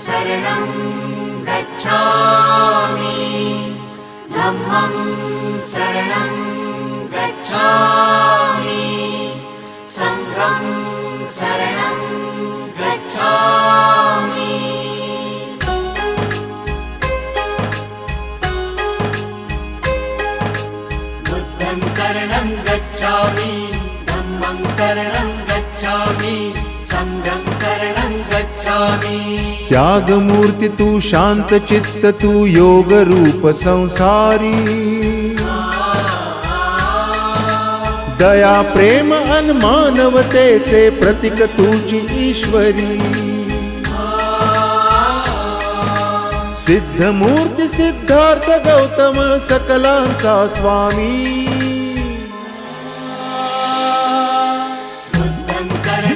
शरणं गच्छामि धम्मं शरणं गच्छामि संघं शरणं गच्छामि बुद्धं शरणं गच्छामि धम्मं शरणं गच्छामि संघं शरणं गच्छामि। त्यागमूर्ती तू शांत चित्त तू योग रूप संसारी दया प्रेम अन मानवतेचे प्रतीक तुझी ईश्वरी सिद्धमूर्ती सिद्धार्थ गौतम सकलांचा स्वामी